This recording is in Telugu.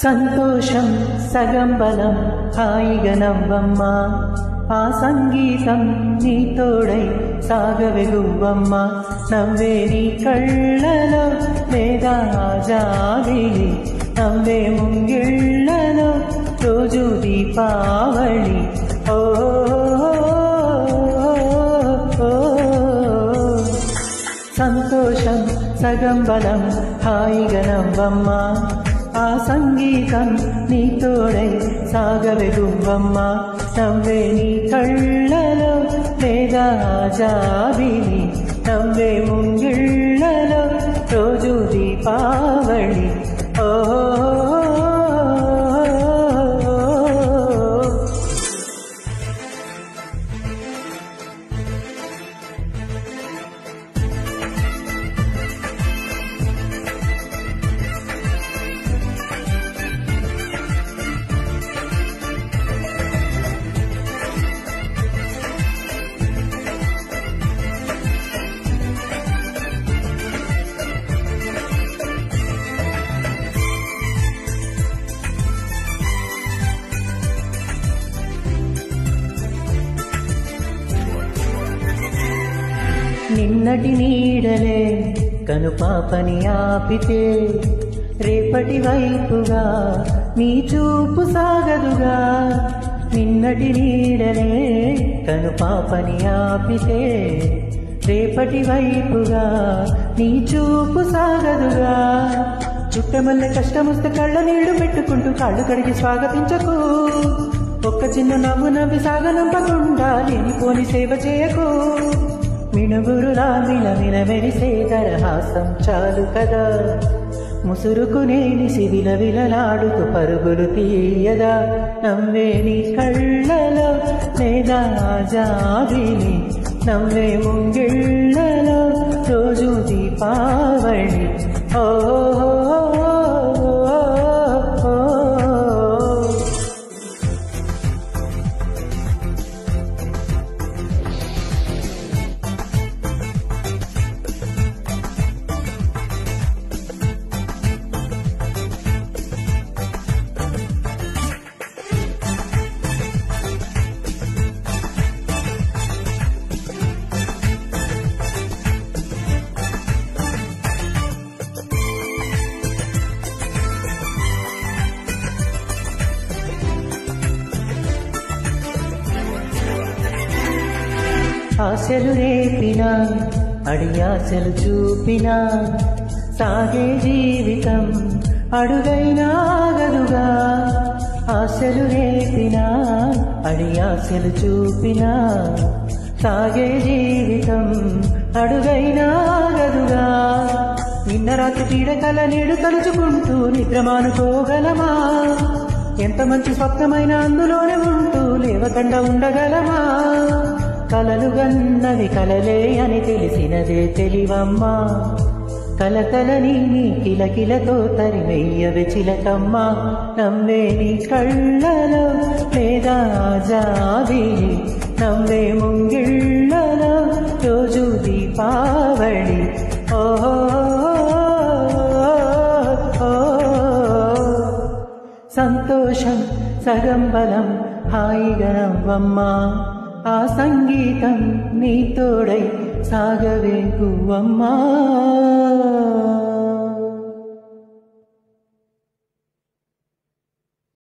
సంతోషం సగం బలం హాయిగా నవ్వమ్మా ఆ సంగీతం నీ తోడై సాగవెగువ్వమ్మ నవ్వే నీ కళ్ళలో లేదా జాబిలి నవ్వే ముంగిళ్ళలో రోజు దీపావళి ఓ సంతోషం సగం బలం హాయిగా నవ్వమ్మా ఆ సంగీతం నీ తోడై సాగవెగువ్వమ్మ నవ్వే నీ కళ్ళలో లేదా జాబిలి నవ్వే ముంగిళ్ళలో రోజు దీపావళి ఓ నిన్నటి నీడలే కనుపాపని ఆపితే రేపటి వైపుగా నీ చూపు సాగదుగా నిన్నటి నీడలే కనుపాపని ఆపితే రేపటి వైపుగా నీ చూపు సాగదుగా చుట్టమల్లె కష్టమొస్తే కళ్ళ నీళ్లు పెట్టుకుంటూ కాళ్ళు కడిగి స్వాగతించకు ఒక్క చిన్న నవ్వు నవ్వి సాగనంపకుండా లేనిపోని సేవ చేయకు మినుగురులా మిలమిల మెరిసే దరహాసం చాలు కదా ముసురుకునే నిసివిల విలలాడుతూ పరుగులు తీయదా నవ్వే నీ కళ్ళలో లేదా జాబిలి నవ్వే ముంగిళ్ళలో రోజు దీపావళి ఓ ఆశలు రేపినా అడియాశలు చూపినా సాగే జీవితం అడుగైనాగదుగా ఆశలు రేపినా అడియాశలు చూపినా సాగే జీవితం అడుగైనాగదుగా నిన్న రాత్రి పీడకల నేడు తలుచుకుంటూ నిద్రమానుకోగలమా ఎంత మంచి స్వప్నమైన అందులోనే ఉంటూ లేవకుండా ఉండగలమా కలలు గన్నవి కలలే అని తెలిసినదే తెలివమ్మా కలకలని నీ కిలకిలతో తరిమెయ్యవి చిలకమ్మా నవ్వే నీ కళ్ళలో లేదా జాబిలి నవ్వే ముంగిళ్ళలో రోజు దీపావళి ఓ సంతోషం సగం బలం హాయిగా నవ్వమ్మా ఆ సంగీతం నీ తోడై సాగవేగువమ్మా